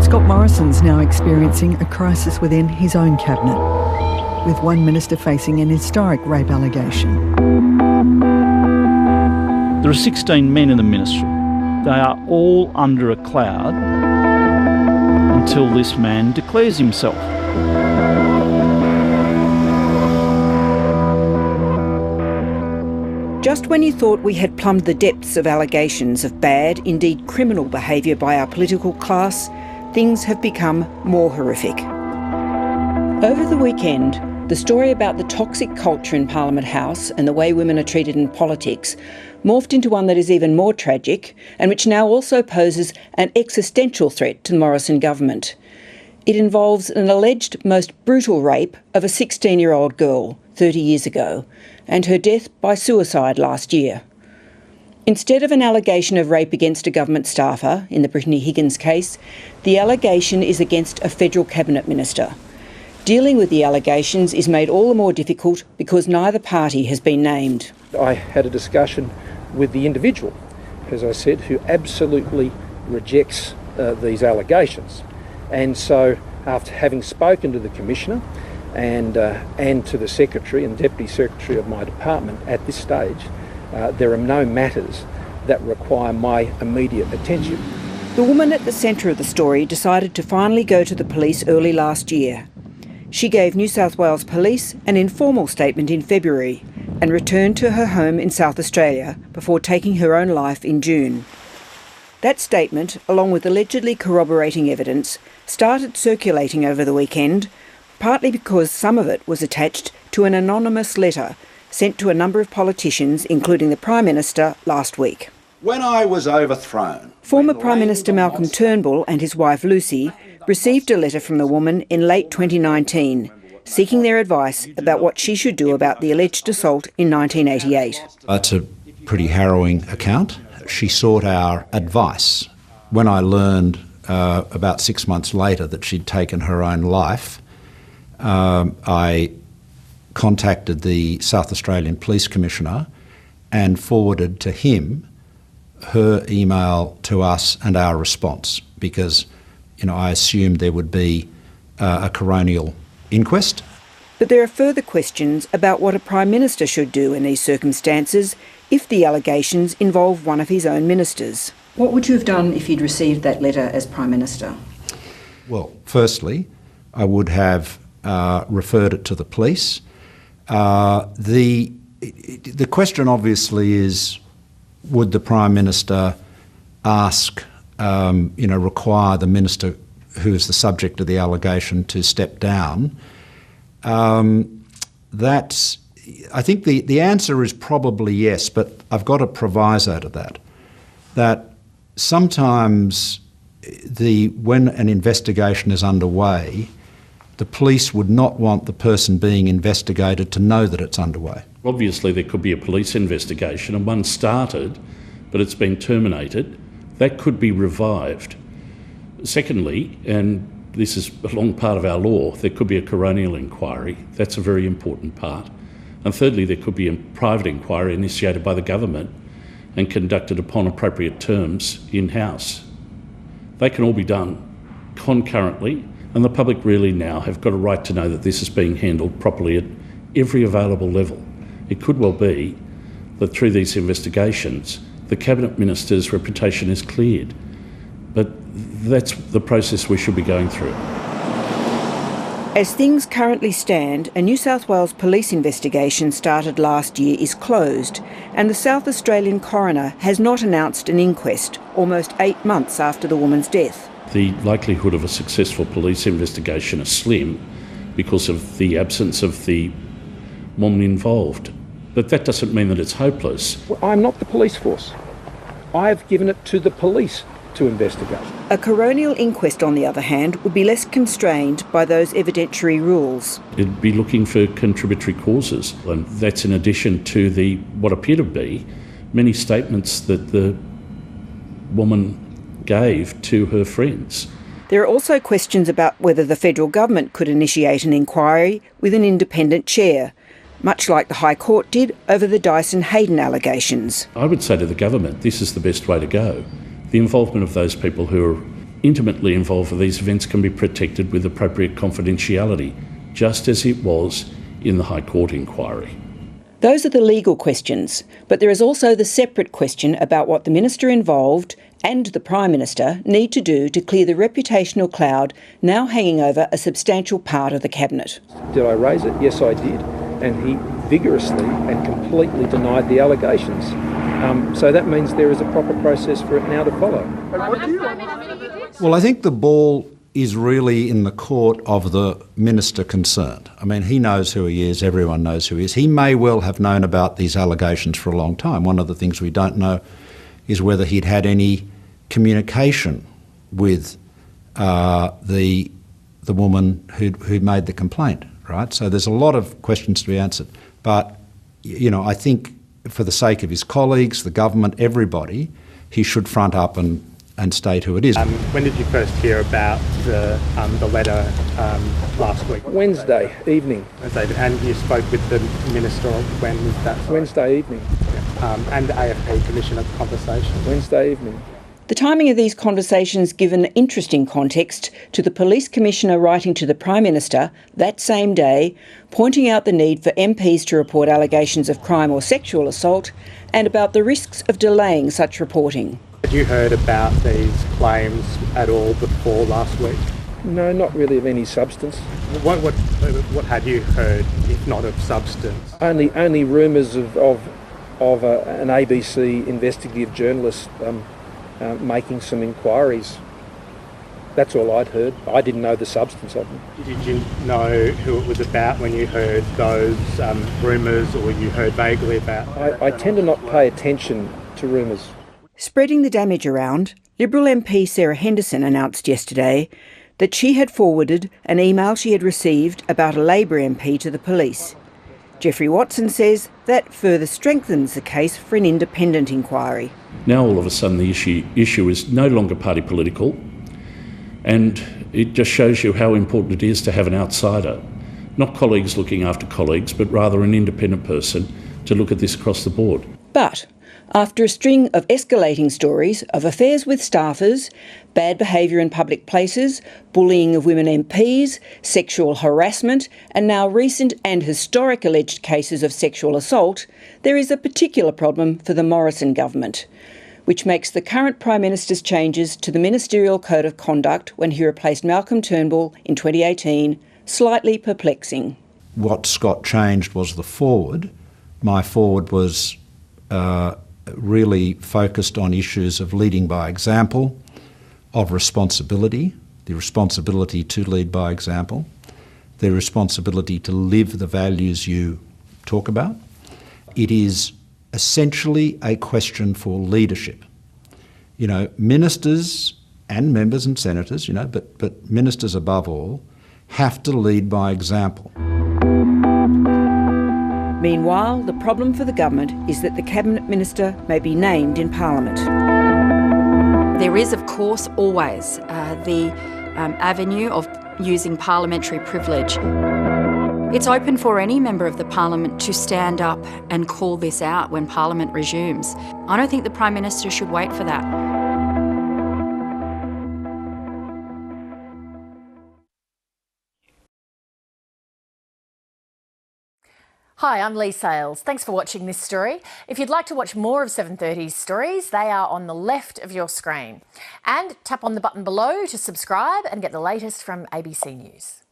Scott Morrison's now experiencing a crisis within his own cabinet, with one minister facing an historic rape allegation. There are 16 men in the ministry. They are all under a cloud until this man declares himself. Just when you thought we had plumbed the depths of allegations of bad, indeed criminal behaviour by our political class, things have become more horrific. Over the weekend, the story about the toxic culture in Parliament House and the way women are treated in politics morphed into one that is even more tragic and which now also poses an existential threat to the Morrison government. It involves an alleged most brutal rape of a 16-year-old girl 30 years ago and her death by suicide last year. Instead of an allegation of rape against a government staffer, in the Brittany Higgins case, the allegation is against a federal cabinet minister. Dealing with the allegations is made all the more difficult because neither party has been named. I had a discussion with the individual, as I said, who absolutely rejects these allegations. And so, after having spoken to the Commissioner and to the Secretary and Deputy Secretary of my department at this stage, there are no matters that require my immediate attention. The woman at the centre of the story decided to finally go to the police early last year. She gave New South Wales Police an informal statement in February and returned to her home in South Australia before taking her own life in June. That statement, along with allegedly corroborating evidence, started circulating over the weekend, partly because some of it was attached to an anonymous letter sent to a number of politicians, including the Prime Minister, last week. When I was overthrown... Former Prime Minister Malcolm Turnbull and his wife Lucy received a letter from the woman in late 2019, seeking their advice about what she should do about the alleged assault in 1988. It's a pretty harrowing account. She sought our advice. When I learned about 6 months later that she'd taken her own life, I contacted the South Australian Police Commissioner and forwarded to him her email to us and our response because, I assumed there would be a coronial inquest. But there are further questions about what a Prime Minister should do in these circumstances if the allegations involve one of his own ministers. What would you have done if you'd received that letter as Prime Minister? Well, firstly, I would have referred it to the police. The question obviously is, would the Prime Minister ask, require the minister who is the subject of the allegation to step down? I think the answer is probably yes, but I've got a proviso to that sometimes when an investigation is underway, the police would not want the person being investigated to know that it's underway. Obviously there could be a police investigation and one started, but it's been terminated. That could be revived. Secondly, and this is a long part of our law, there could be a coronial inquiry. That's a very important part. And thirdly, there could be a private inquiry initiated by the government and conducted upon appropriate terms in-house. They can all be done concurrently, and the public really now have got a right to know that this is being handled properly at every available level. It could well be that through these investigations, the Cabinet Minister's reputation is cleared. But that's the process we should be going through. As things currently stand, a New South Wales police investigation started last year is closed, and the South Australian coroner has not announced an inquest almost 8 months after the woman's death. The likelihood of a successful police investigation is slim because of the absence of the woman involved. But that doesn't mean that it's hopeless. Well, I'm not the police force. I've given it to the police to investigate. A coronial inquest, on the other hand, would be less constrained by those evidentiary rules. It'd be looking for contributory causes, and that's in addition to what appear to be many statements that the woman gave to her friends. There are also questions about whether the federal government could initiate an inquiry with an independent chair, much like the High Court did over the Dyson-Hayden allegations. I would say to the government, this is the best way to go. The involvement of those people who are intimately involved with these events can be protected with appropriate confidentiality, just as it was in the High Court inquiry. Those are the legal questions, but there is also the separate question about what the minister involved and the Prime Minister need to do to clear the reputational cloud now hanging over a substantial part of the Cabinet. Did I raise it? Yes, I did. And he vigorously and completely denied the allegations. So that means there is a proper process for it now to follow. Well, I think the ball is really in the court of the minister concerned. I mean, he knows who he is, everyone knows who he is. He may well have known about these allegations for a long time. One of the things we don't know is whether he'd had any communication with the woman who'd made the complaint, right? So there's a lot of questions to be answered. But, you know, I think for the sake of his colleagues, the government, everybody, he should front up and state who it is. When did you first hear about the letter last week? Wednesday evening. And you spoke with the minister when was that? Sorry? Wednesday evening. And the AFP Commissioner conversation? Wednesday evening. The timing of these conversations give an interesting context to the Police Commissioner writing to the Prime Minister that same day, pointing out the need for MPs to report allegations of crime or sexual assault and about the risks of delaying such reporting. Had you heard about these claims at all before last week? No, not really of any substance. What had you heard, if not of substance? Only rumours of an ABC investigative journalist making some inquiries. That's all I'd heard. I didn't know the substance of them. Did you know who it was about when you heard those rumours, or you heard vaguely about? I tend to not pay attention to rumours. Spreading the damage around, Liberal MP Sarah Henderson announced yesterday that she had forwarded an email she had received about a Labor MP to the police. Geoffrey Watson says that further strengthens the case for an independent inquiry. Now all of a sudden the issue is no longer party political, and it just shows you how important it is to have an outsider, not colleagues looking after colleagues, but rather an independent person to look at this across the board. But after a string of escalating stories of affairs with staffers, bad behaviour in public places, bullying of women MPs, sexual harassment, and now recent and historic alleged cases of sexual assault, there is a particular problem for the Morrison government, which makes the current Prime Minister's changes to the Ministerial Code of Conduct when he replaced Malcolm Turnbull in 2018 slightly perplexing. What Scott changed was the forward. My forward was really focused on issues of leading by example, of responsibility, the responsibility to lead by example, the responsibility to live the values you talk about. It is essentially a question for leadership. You know, ministers and members and senators, you know, but ministers above all, have to lead by example. Meanwhile, the problem for the government is that the Cabinet Minister may be named in Parliament. There is, of course, always the avenue of using parliamentary privilege. It's open for any member of the Parliament to stand up and call this out when Parliament resumes. I don't think the Prime Minister should wait for that. Hi, I'm Lee Sales. Thanks for watching this story. If you'd like to watch more of 730's stories, they are on the left of your screen. And tap on the button below to subscribe and get the latest from ABC News.